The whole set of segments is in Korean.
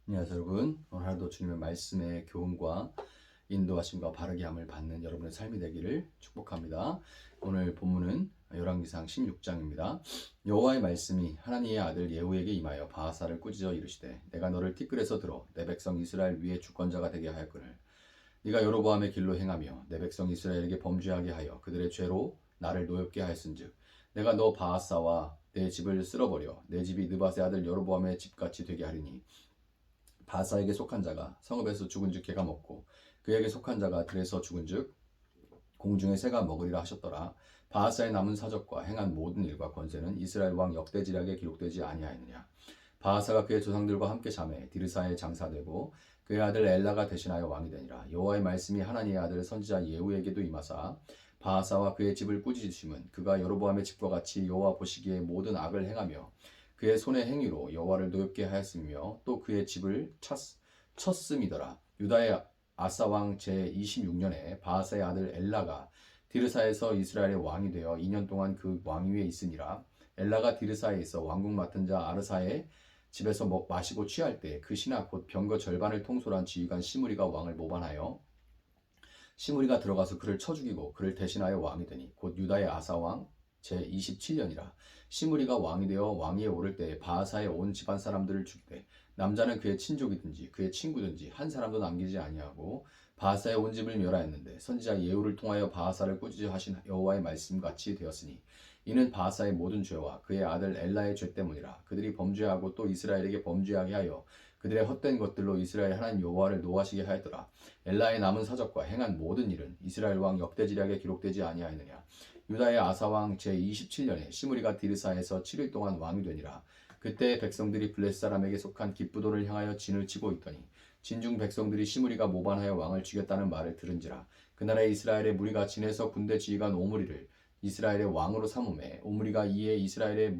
안녕하세요 여러분. 오늘 하루도 주님의 말씀의 교훈과 인도하심과 바르게 함을 받는 여러분의 삶이 되기를 축복합니다. 오늘 본문은 열왕기상 16장입니다. 여호와의 말씀이 하나님의 아들 예후에게 임하여 바하사를 꾸짖어 이르시되 내가 너를 티끌에서 들어 내 백성 이스라엘 위에 주권자가 되게 하였거늘 네가 여로보암의 길로 행하며 내 백성 이스라엘에게 범죄하게 하여 그들의 죄로 나를 노엽게 하였은즉 내가 너 바하사와 내 집을 쓸어버려 내 집이 느밧의 아들 여로보암의 집같이 되게 하리니 바사에게 속한 자가 성읍에서 죽은즉 개가 먹고 그에게 속한 자가 들에서 죽은즉 공중의 새가 먹으리라 하셨더라. 바하사의 남은 사적과 행한 모든 일과 권세는 이스라엘 왕 역대지략에 기록되지 아니하였느냐. 바하사가 그의 조상들과 함께 잠에 디르사에 장사되고 그의 아들 엘라가 대신하여 왕이 되니라. 여호와의 말씀이 하나님의 아들 선지자 예후에게도 임하사 바하사와 그의 집을 꾸짖으심은 그가 여로보암의 집과 같이 여호와 보시기에 모든 악을 행하며 그의 손의 행위로 여호와를 노엽게 하였으며 또 그의 집을 쳤음이더라. 유다의 아사 왕 제26년에 바하사의 아들 엘라가 디르사에서 이스라엘의 왕이 되어 2년 동안 그 왕위에 있으니라. 엘라가 디르사에 있어 왕국 맡은 자 아르사의 집에서 마시고 취할 때 그 신하 곧 병거 절반을 통솔한 지휘관 시므리가 왕을 모반하여 시므리가 들어가서 그를 쳐 죽이고 그를 대신하여 왕이 되니 곧 유다의 아사 왕 제27년이라. 시므리가 왕이 되어 왕위에 오를 때 바하사의 온 집안 사람들을 죽이되 남자는 그의 친족이든지 그의 친구든지 한 사람도 남기지 아니하고 바하사의 온 집을 멸하였는데 선지자 예후를 통하여 바하사를 꾸짖어 하신 여호와의 말씀같이 되었으니 이는 바하사의 모든 죄와 그의 아들 엘라의 죄 때문이라. 그들이 범죄하고 또 이스라엘에게 범죄하게 하여 그들의 헛된 것들로 이스라엘 하나님 여호와를 노하시게 하였더라. 엘라의 남은 사적과 행한 모든 일은 이스라엘 왕 역대지략에 기록되지 아니하였느냐. 유다의 아사왕 제27년에 시므리가 디르사에서 7일 동안 왕이 되니라. 그때 백성들이 블레셋 사람에게 속한 기브돈을 향하여 진을 치고 있더니 진중 백성들이 시므리가 모반하여 왕을 죽였다는 말을 들은지라. 그날에 이스라엘의 무리가 진에서 군대 지휘관 오므리를 이스라엘의 왕으로 삼음에 오므리가 이에 이스라엘의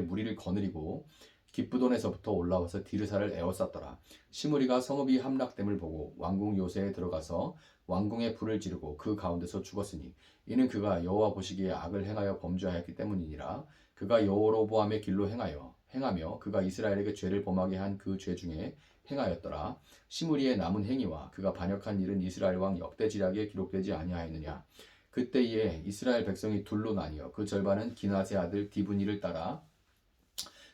무리를 거느리고 기브돈에서부터 올라와서 디르사를 에워쌌더라. 시므리가 성읍이 함락됨을 보고 왕궁 요새에 들어가서 왕궁에 불을 지르고 그 가운데서 죽었으니 이는 그가 여호와 보시기에 악을 행하여 범죄하였기 때문이니라. 그가 여로보암의 길로 행하며 그가 이스라엘에게 죄를 범하게 한 그 죄 중에 행하였더라. 시므리의 남은 행위와 그가 반역한 일은 이스라엘 왕 역대지략에 기록되지 아니하였느냐. 그때에 이스라엘 백성이 둘로 나뉘어 그 절반은 기낫의 아들 디브니를 따라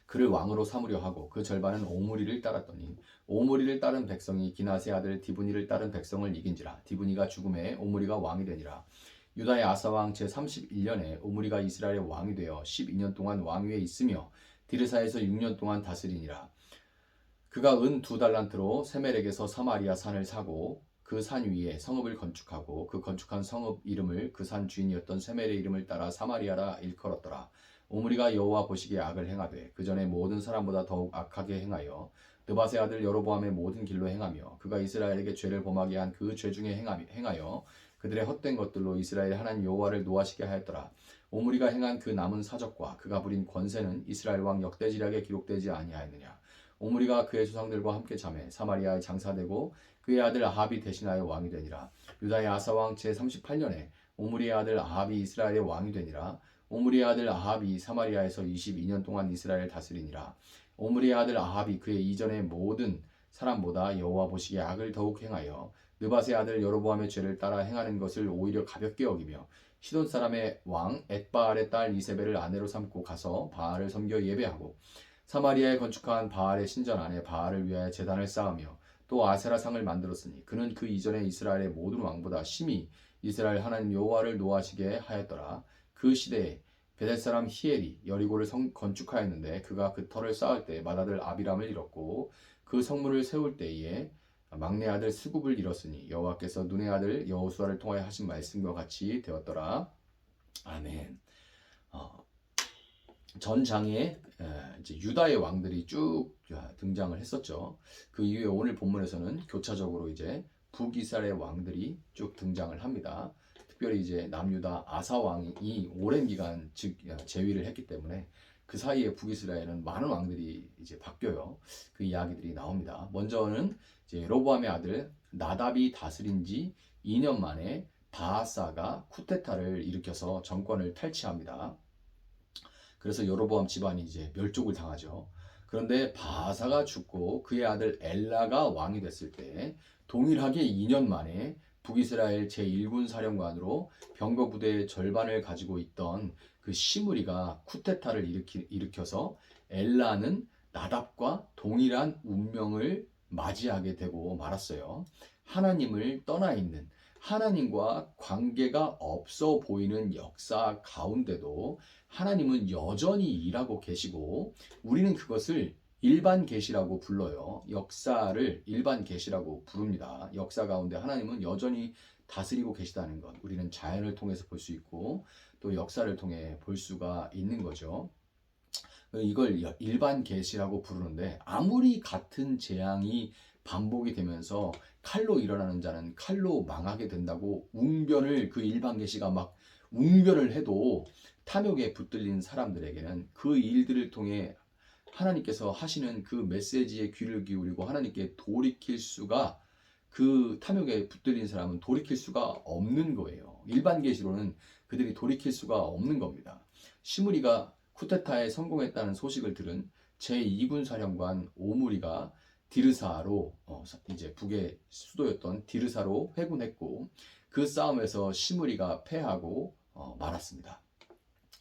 그를 왕으로 삼으려 하고 그 절반은 오므리를 따랐더니 오므리를 따른 백성이 기낫의 아들 디브니를 따른 백성을 이긴지라. 디브니가 죽음에 오므리가 왕이 되니라. 유다의 아사왕 제31년에 오므리가 이스라엘의 왕이 되어 12년 동안 왕위에 있으며 디르사에서 6년 동안 다스리니라. 그가 은 2달란트로 세멜에게서 사마리아 산을 사고 그 산 위에 성읍을 건축하고 그 건축한 성읍 이름을 그 산 주인이었던 세멜의 이름을 따라 사마리아라 일컬었더라. 오므리가 여호와 보시기에 악을 행하되 그 전에 모든 사람보다 더욱 악하게 행하여 느밧의 아들 여로보암의 모든 길로 행하며 그가 이스라엘에게 죄를 범하게 한 그 죄 중에 행하여 그들의 헛된 것들로 이스라엘 하나님 여호와를 노하시게 하였더라. 오므리가 행한 그 남은 사적과 그가 부린 권세는 이스라엘 왕 역대지략에 기록되지 아니하였느냐. 오므리가 그의 조상들과 함께 잠에 사마리아에 장사되고 그의 아들 아합이 대신하여 왕이 되니라. 유다의 아사왕 제38년에 오므리의 아들 아합이 이스라엘의 왕이 되니라. 오므리의 아들 아합이 사마리아에서 22년 동안 이스라엘을 다스리니라. 오므리의 아들 아합이 그의 이전의 모든 사람보다 여호와 보시기에 악을 더욱 행하여 느밧의 아들 여로보암의 죄를 따라 행하는 것을 오히려 가볍게 여기며 시돈 사람의 왕 엣바알의 딸 이세벨을 아내로 삼고 가서 바알을 섬겨 예배하고 사마리아에 건축한 바알의 신전 안에 바알을 위하여 제단을 쌓으며 또 아세라 상을 만들었으니 그는 그 이전에 이스라엘의 모든 왕보다 심히 이스라엘 하나님 여호와를 노하시게 하였더라. 그 시대에 베델 사람 히엘이 여리고를 건축하였는데 그가 그 터를 쌓을 때 맏아들 아비람을 잃었고 그 성문을 세울 때에 막내 아들 스굽을 잃었으니 여호와께서 눈의 아들 여호수아를 통하여 하신 말씀과 같이 되었더라. 아멘. 전 장에 이제 유다의 왕들이 쭉 등장을 했었죠. 그 이후에 오늘 본문에서는 교차적으로 이제 북이스라엘의 왕들이 쭉 등장을 합니다. 특별히 이제 남유다 아사 왕이 오랜 기간 즉 재위를 했기 때문에 그 사이에 북이스라엘은 많은 왕들이 이제 바뀌어요. 그 이야기들이 나옵니다. 먼저는 이제 로보암의 아들 나답이 다스린 지 2년 만에 바하사가 쿠데타를 일으켜서 정권을 탈취합니다. 그래서 여로보암 집안이 이제 멸족을 당하죠. 그런데 바사가 죽고 그의 아들 엘라가 왕이 됐을 때 동일하게 2년 만에 북이스라엘 제1군 사령관으로 병거 부대의 절반을 가지고 있던 그 시므리가 쿠데타를 일으켜서 엘라는 나답과 동일한 운명을 맞이하게 되고 말았어요. 하나님을 떠나 있는, 하나님과 관계가 없어 보이는 역사 가운데도 하나님은 여전히 일하고 계시고, 우리는 그것을 일반 계시라고 불러요. 역사를 일반 계시라고 부릅니다. 역사 가운데 하나님은 여전히 다스리고 계시다는 것, 우리는 자연을 통해서 볼 수 있고 또 역사를 통해 볼 수가 있는 거죠. 이걸 일반 계시라고 부르는데, 아무리 같은 재앙이 반복이 되면서 칼로 일어나는 자는 칼로 망하게 된다고 웅변을, 그 일반 계시가 막 웅변을 해도 탐욕에 붙들린 사람들에게는 그 일들을 통해 하나님께서 하시는 그 메시지에 귀를 기울이고 하나님께 돌이킬 수가, 그 탐욕에 붙들린 사람은 돌이킬 수가 없는 거예요. 일반 계시로는 그들이 돌이킬 수가 없는 겁니다. 시므리가 쿠데타에 성공했다는 소식을 들은 제2군 사령관 오므리가 디르사로, 이제 북의 수도였던 디르사로 회군했고, 그 싸움에서 시므리가 패하고 말았습니다.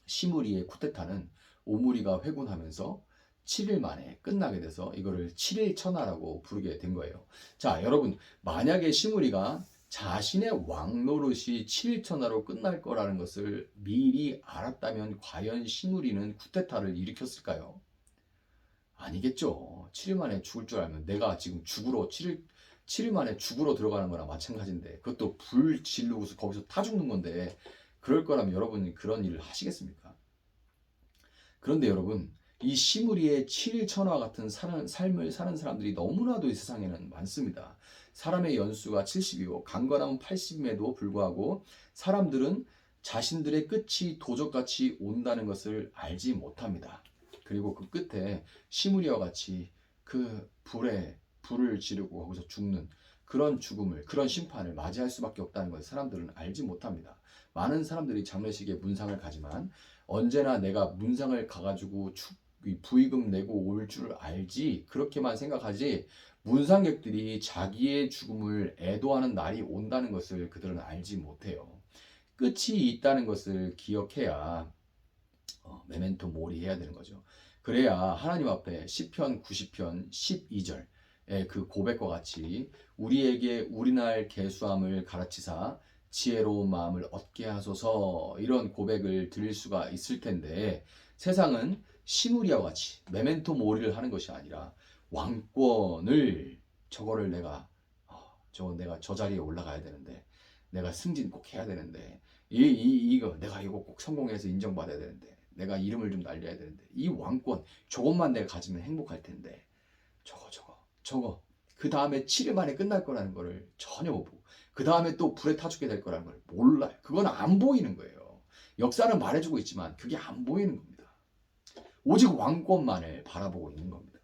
시므리의 쿠데타는 오므리가 회군하면서 7일 만에 끝나게 돼서 이거를 7일 천하라고 부르게 된 거예요. 자, 여러분, 만약에 시므리가 자신의 왕노릇이 7일 천하로 끝날 거라는 것을 미리 알았다면 과연 시므리는 쿠데타를 일으켰을까요? 아니겠죠. 7일 만에 죽을 줄 알면, 내가 지금 죽으러 7일 만에 죽으러 들어가는 거랑 마찬가지인데, 그것도 불 지르고서 거기서 타 죽는 건데, 그럴 거라면 여러분이 그런 일을 하시겠습니까? 그런데 여러분, 이 시므리의 7일 천하 같은 삶을 사는 사람들이 너무나도 이 세상에는 많습니다. 사람의 연수가 70이고 강건함은 80임에도 불구하고 사람들은 자신들의 끝이 도적같이 온다는 것을 알지 못합니다. 그리고 그 끝에 시므리와 같이 그 불을 지르고 거기서 죽는 그런 죽음을, 그런 심판을 맞이할 수밖에 없다는 것을 사람들은 알지 못합니다. 많은 사람들이 장례식에 문상을 가지만 언제나 내가 문상을 가가지고 부의금 내고 올 줄 알지, 그렇게만 생각하지, 문상객들이 자기의 죽음을 애도하는 날이 온다는 것을 그들은 알지 못해요. 끝이 있다는 것을 기억해야 메멘토 모리 해야 되는 거죠. 그래야 하나님 앞에 시편 90편 12절의 그 고백과 같이 우리에게 우리날 계수함을 가르치사 지혜로운 마음을 얻게 하소서, 이런 고백을 드릴 수가 있을 텐데, 세상은 시므리와 같이 메멘토 모리를 하는 것이 아니라 왕권을, 저거를 내가 저 자리에 올라가야 되는데, 내가 승진 꼭 해야 되는데, 이거 내가 이거 꼭 성공해서 인정받아야 되는데, 내가 이름을 좀 날려야 되는데, 이 왕권 저것만 내가 가지면 행복할 텐데, 저거 그 다음에 7일 만에 끝날 거라는 거를 전혀 못 보고, 그 다음에 또 불에 타 죽게 될 거라는 걸 몰라요. 그건 안 보이는 거예요. 역사는 말해주고 있지만 그게 안 보이는 겁니다. 오직 왕권만을 바라보고 있는 겁니다.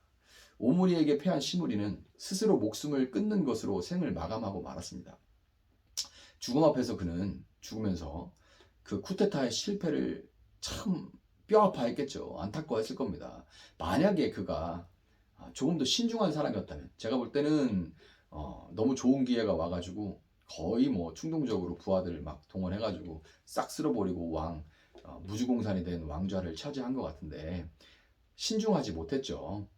오므리에게 패한 시므리는 스스로 목숨을 끊는 것으로 생을 마감하고 말았습니다. 죽음 앞에서 그는 죽으면서 그 쿠데타의 실패를 참 뼈아파했겠죠. 안타까워했을 겁니다. 만약에 그가 조금 더 신중한 사람이었다면, 제가 볼 때는 너무 좋은 기회가 와가지고 거의 뭐 충동적으로 부하들을 막 동원해가지고 싹 쓸어버리고 무주공산이 된 왕좌를 차지한 것 같은데, 신중하지 못했죠.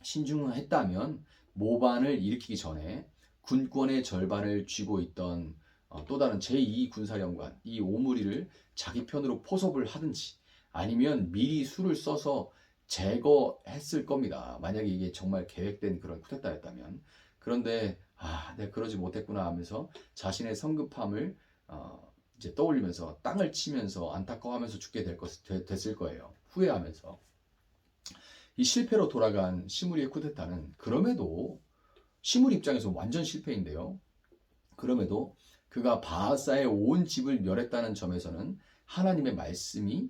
신중했다면 모반을 일으키기 전에 군권의 절반을 쥐고 있던 또 다른 제2군사령관 이 오므리를 자기 편으로 포섭을 하든지, 아니면 미리 수를 써서 제거했을 겁니다. 만약에 이게 정말 계획된 그런 쿠데타였다면. 그런데 내가 그러지 못했구나 하면서 자신의 성급함을 이제 떠올리면서 땅을 치면서 안타까워하면서 죽게 됐을 거예요. 후회하면서. 이 실패로 돌아간 시므리의 쿠데타는, 그럼에도 시므리 입장에서 완전 실패인데요. 그럼에도 그가 바하사의 온 집을 멸했다는 점에서는 하나님의 말씀이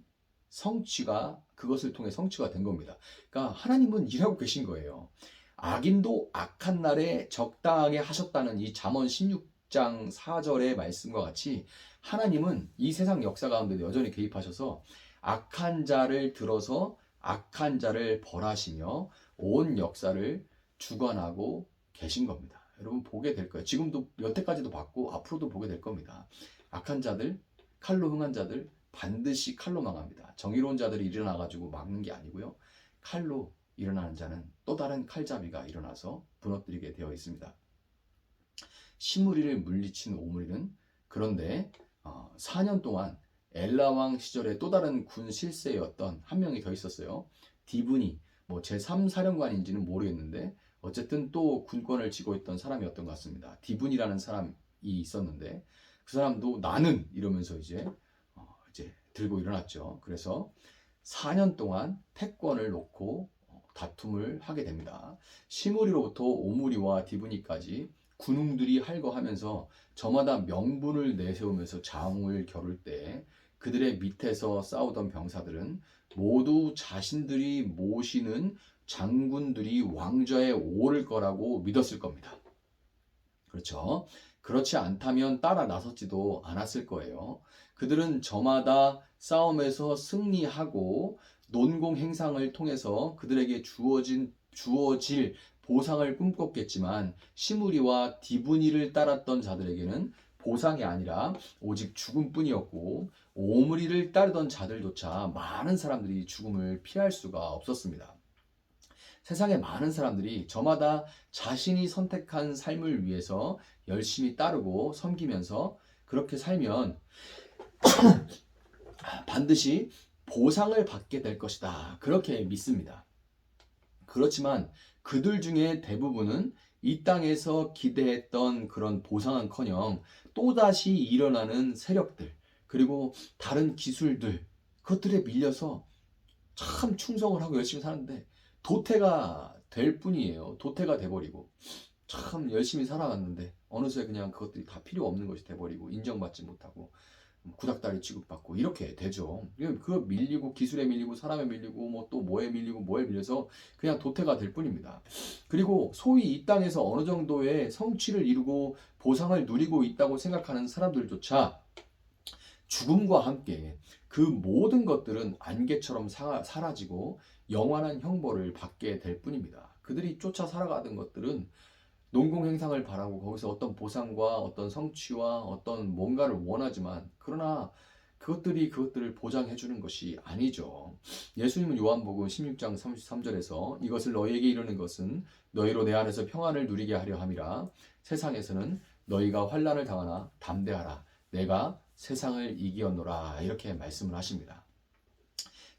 그것을 통해 성취가 된 겁니다. 그러니까 하나님은 일하고 계신 거예요. 악인도 악한 날에 적당하게 하셨다는 이 잠언 16장 4절의 말씀과 같이 하나님은 이 세상 역사 가운데 여전히 개입하셔서 악한 자를 들어서 악한 자를 벌하시며 온 역사를 주관하고 계신 겁니다. 여러분 보게 될 거예요. 지금도 여태까지도 봤고 앞으로도 보게 될 겁니다. 악한 자들, 칼로 흥한 자들 반드시 칼로 망합니다. 정의로운 자들이 일어나가지고 막는 게 아니고요. 칼로 일어나는 자는 또 다른 칼잡이가 일어나서 무너뜨리게 되어 있습니다. 시므리를 물리친 오므리는 그런데 4년 동안 엘라 왕 시절에 또 다른 군 실세였던 한 명이 더 있었어요. 디브니, 뭐 제3사령관인지는 모르겠는데 어쨌든 또 군권을 쥐고 있던 사람이었던 것 같습니다. 디브니라는 사람이 있었는데 그 사람도 나는 이러면서 이제 들고 일어났죠. 그래서 4년 동안 패권을 놓고 다툼을 하게 됩니다. 시므리로부터 오므리와 디브니까지 군웅들이 할거하면서 저마다 명분을 내세우면서 장을 겨룰 때 그들의 밑에서 싸우던 병사들은 모두 자신들이 모시는 장군들이 왕좌에 오를 거라고 믿었을 겁니다. 그렇죠? 그렇지 않다면 따라 나섰지도 않았을 거예요. 그들은 저마다 싸움에서 승리하고 논공 행상을 통해서 그들에게 주어질 보상을 꿈꿨겠지만 시므리와 디브니를 따랐던 자들에게는 보상이 아니라 오직 죽음뿐이었고 오므리를 따르던 자들조차 많은 사람들이 죽음을 피할 수가 없었습니다. 세상의 많은 사람들이 저마다 자신이 선택한 삶을 위해서 열심히 따르고 섬기면서 그렇게 살면 반드시 보상을 받게 될 것이다. 그렇게 믿습니다. 그렇지만 그들 중에 대부분은 이 땅에서 기대했던 그런 보상은커녕 또다시 일어나는 세력들 그리고 다른 기술들 그것들에 밀려서 참 충성을 하고 열심히 사는데 도태가 될 뿐이에요. 도태가 돼버리고 참 열심히 살아갔는데 어느새 그냥 그것들이 다 필요 없는 것이 돼버리고 인정받지 못하고 구닥다리 취급받고 이렇게 되죠. 그거 밀리고 기술에 밀리고 사람에 밀리고 뭐 또 뭐에 밀리고 뭐에 밀려서 그냥 도태가 될 뿐입니다. 그리고 소위 이 땅에서 어느 정도의 성취를 이루고 보상을 누리고 있다고 생각하는 사람들조차 죽음과 함께 그 모든 것들은 안개처럼 사라지고 영원한 형벌을 받게 될 뿐입니다. 그들이 쫓아 살아가던 것들은 농공행상을 바라고 거기서 어떤 보상과 어떤 성취와 어떤 뭔가를 원하지만 그러나 그것들을 보장해 주는 것이 아니죠. 예수님은 요한복음 16장 33절에서 이것을 너희에게 이르는 것은 너희로 내 안에서 평안을 누리게 하려 함이라. 세상에서는 너희가 환난을 당하나 담대하라. 내가 세상을 이기었노라. 이렇게 말씀을 하십니다.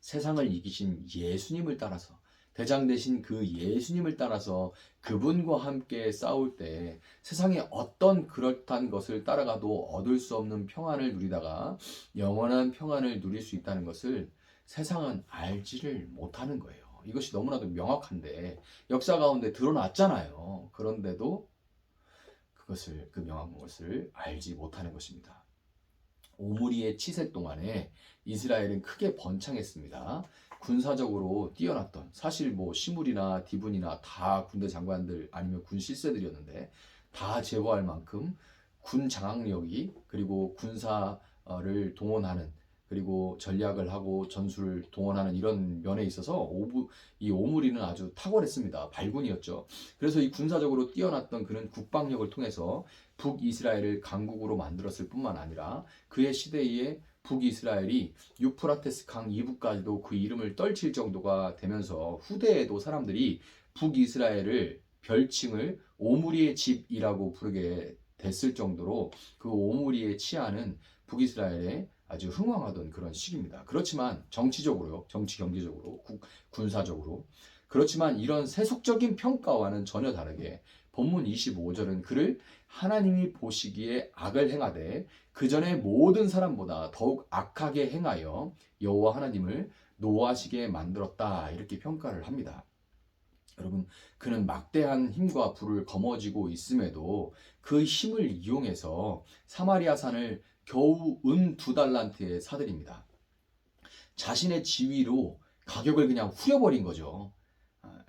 세상을 이기신 예수님을 따라서 대장 되신 그 예수님을 따라서 그분과 함께 싸울 때 세상에 어떤 그렇단 것을 따라가도 얻을 수 없는 평안을 누리다가 영원한 평안을 누릴 수 있다는 것을 세상은 알지를 못하는 거예요. 이것이 너무나도 명확한데 역사 가운데 드러났잖아요. 그런데도 그 명확한 것을 알지 못하는 것입니다. 오므리의 치세 동안에 이스라엘은 크게 번창했습니다. 군사적으로 뛰어났던 사실 뭐 시므리나 디분이나 다 군대 장관들 아니면 군 실세들이었는데 다 제거할 만큼 군 장악력이 그리고 군사를 동원하는 그리고 전략을 하고 전술을 동원하는 이런 면에 있어서 이 오므리는 아주 탁월했습니다. 발군이었죠. 그래서 이 군사적으로 뛰어났던 그는 국방력을 통해서 북이스라엘을 강국으로 만들었을 뿐만 아니라 그의 시대에 북이스라엘이 유프라테스 강 이북까지도 그 이름을 떨칠 정도가 되면서 후대에도 사람들이 북이스라엘을 별칭을 오므리의 집이라고 부르게 됐을 정도로 그 오므리의 치안은 북이스라엘에 아주 흥왕하던 그런 시기입니다. 그렇지만 정치적으로요, 정치 경제적으로, 군사적으로 그렇지만 이런 세속적인 평가와는 전혀 다르게 본문 25절은 그를 하나님이 보시기에 악을 행하되 그 전에 모든 사람보다 더욱 악하게 행하여 여호와 하나님을 노하시게 만들었다 이렇게 평가를 합니다. 여러분 그는 막대한 힘과 부를 거머쥐고 있음에도 그 힘을 이용해서 사마리아 산을 겨우 은 2달란트에 사들입니다. 자신의 지위로 가격을 그냥 후려버린 거죠.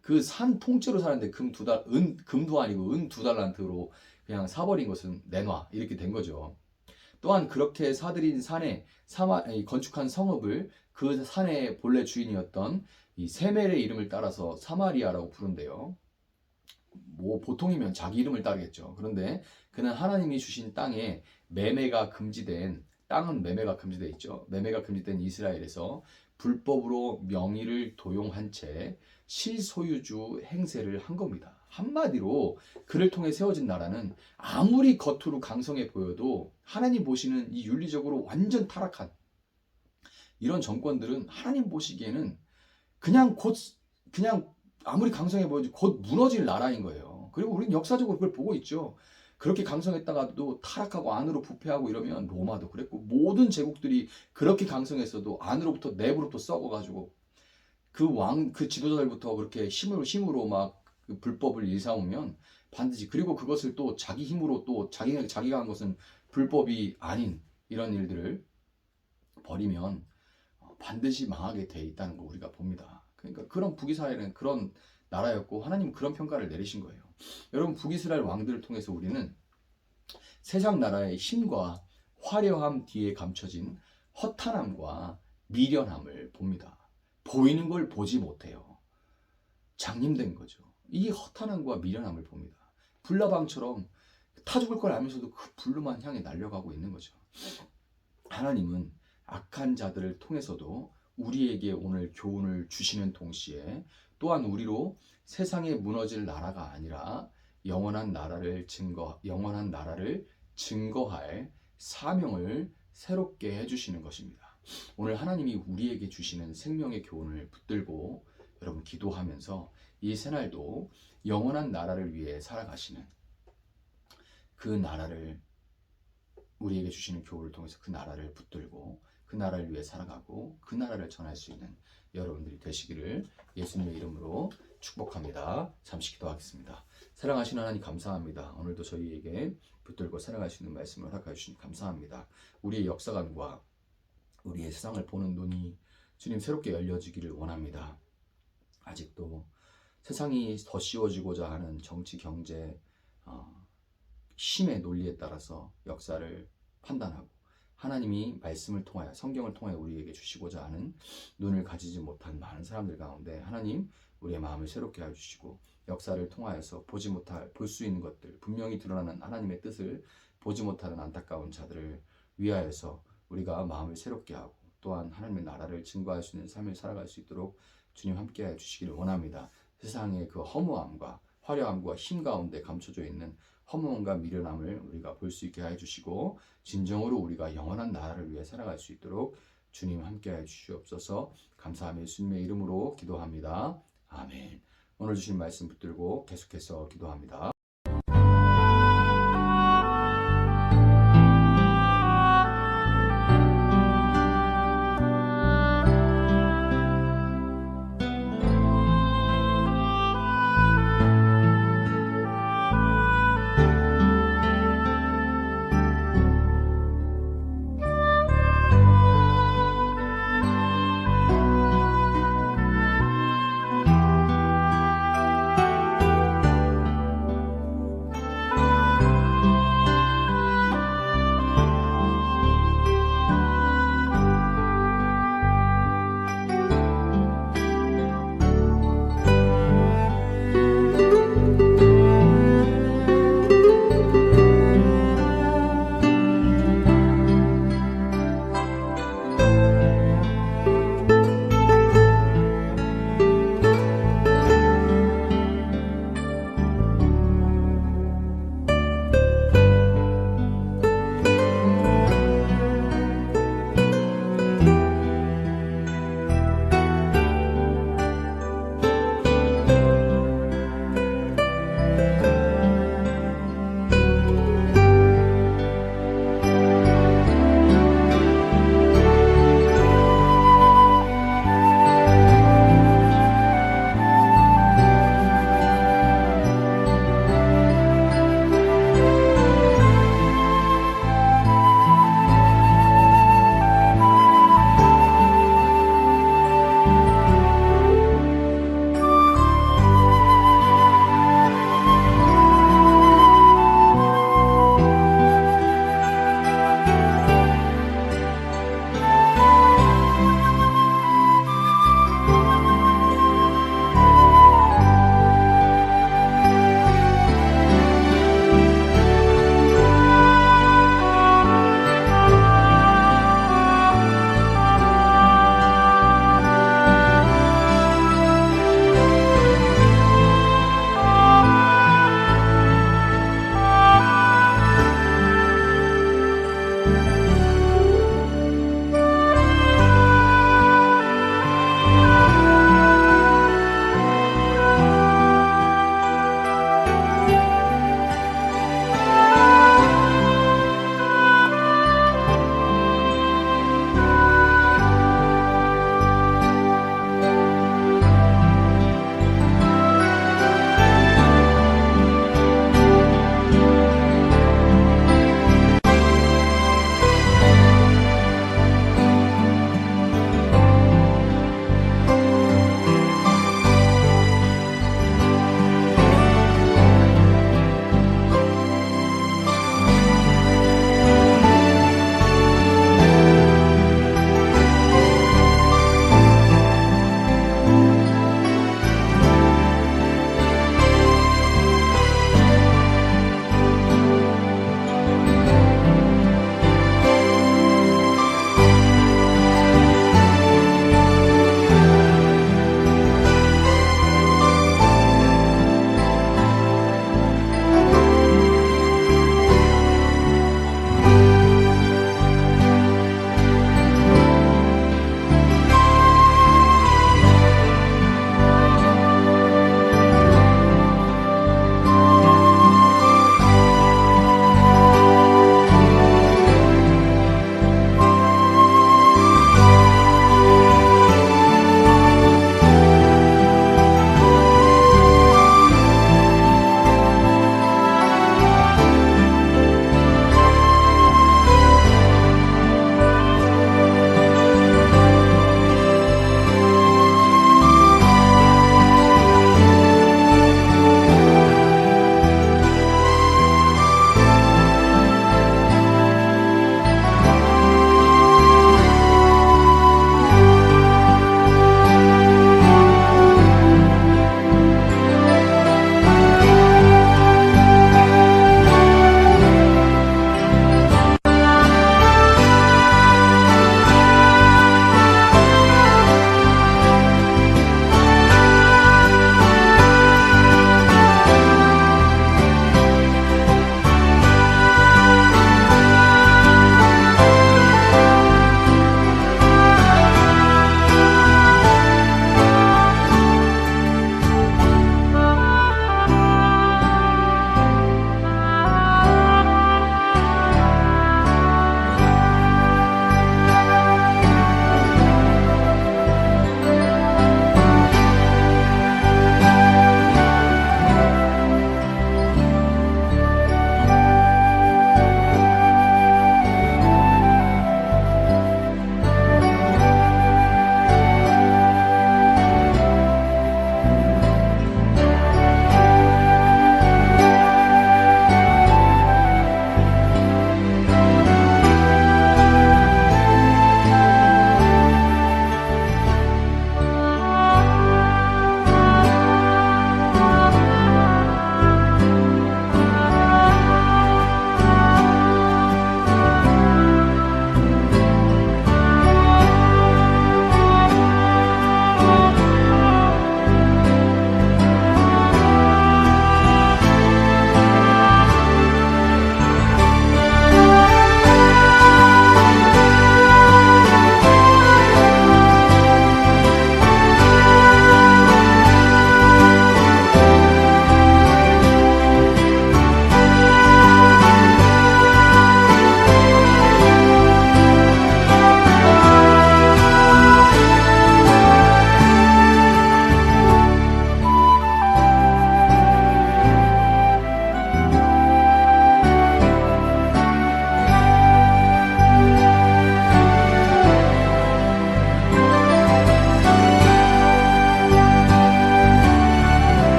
그 산 통째로 사는데 금도 아니고 은 2달란트로 그냥 사버린 것은 내놔 이렇게 된 거죠. 또한 그렇게 사들인 산에 건축한 성읍을 그 산의 본래 주인이었던 이 세멜의 이름을 따라서 사마리아라고 부른대요. 뭐 보통이면 자기 이름을 따르겠죠. 그런데 그는 하나님이 주신 땅에 매매가 금지된, 땅은 매매가 금지되어 있죠. 매매가 금지된 이스라엘에서 불법으로 명의를 도용한 채 실소유주 행세를 한 겁니다. 한마디로 그를 통해 세워진 나라는 아무리 겉으로 강성해 보여도 하나님 보시는 이 윤리적으로 완전 타락한 이런 정권들은 하나님 보시기에는 그냥 그냥 아무리 강성해 보여도 곧 무너질 나라인 거예요. 그리고 우리는 역사적으로 그걸 보고 있죠. 그렇게 강성했다가도 타락하고 안으로 부패하고 이러면 로마도 그랬고 모든 제국들이 그렇게 강성했어도 안으로부터 내부로부터 썩어가지고 그 지도자들부터 그렇게 힘으로 막 그 불법을 일삼으면 반드시, 그리고 그것을 또 자기 힘으로 또 자기가 한 것은 불법이 아닌 이런 일들을 벌이면 반드시 망하게 돼 있다는 거 우리가 봅니다. 그러니까 그런 북이스라엘은 그런 나라였고 하나님은 그런 평가를 내리신 거예요. 여러분, 북이스라엘 왕들을 통해서 우리는 세상 나라의 힘과 화려함 뒤에 감춰진 허탄함과 미련함을 봅니다. 보이는 걸 보지 못해요. 장님된 거죠. 이 허탄함과 미련함을 봅니다. 불나방처럼 타 죽을 걸 알면서도 그 불로만 향해 날려가고 있는 거죠. 하나님은 악한 자들을 통해서도 우리에게 오늘 교훈을 주시는 동시에 또한 우리로 세상에 무너질 나라가 아니라 영원한 나라를 증거할 사명을 새롭게 해주시는 것입니다. 오늘 하나님이 우리에게 주시는 생명의 교훈을 붙들고 여러분 기도하면서 이 새날도 영원한 나라를 위해 살아가시는, 그 나라를 우리에게 주시는 교훈을 통해서 그 나라를 붙들고 그 나라를 위해 살아가고 그 나라를 전할 수 있는 여러분들이 되시기를 예수님의 이름으로 축복합니다. 잠시 기도하겠습니다. 사랑하시는 하나님 감사합니다. 오늘도 저희에게 붙들고 살아갈 수 있는 말씀을 허락해 주시니 감사합니다. 우리의 역사관과 우리의 세상을 보는 눈이 주님 새롭게 열려지기를 원합니다. 아직도 세상이 더 씌워지고자 하는 정치, 경제, 힘의 논리에 따라서 역사를 판단하고 하나님이 말씀을 통하여 성경을 통하여 우리에게 주시고자 하는 눈을 가지지 못한 많은 사람들 가운데 하나님 우리의 마음을 새롭게 해주시고 역사를 통하여서 볼 수 있는 것들, 분명히 드러나는 하나님의 뜻을 보지 못하는 안타까운 자들을 위하여서 우리가 마음을 새롭게 하고 또한 하나님의 나라를 증거할 수 있는 삶을 살아갈 수 있도록 주님 함께해 주시기를 원합니다. 세상의 그 허무함과 화려함과 힘 가운데 감춰져 있는 허무함과 미련함을 우리가 볼 수 있게 해주시고 진정으로 우리가 영원한 나라를 위해 살아갈 수 있도록 주님 함께해 주시옵소서. 감사하며 예수님의 이름으로 기도합니다. 아멘. 오늘 주신 말씀 붙들고 계속해서 기도합니다.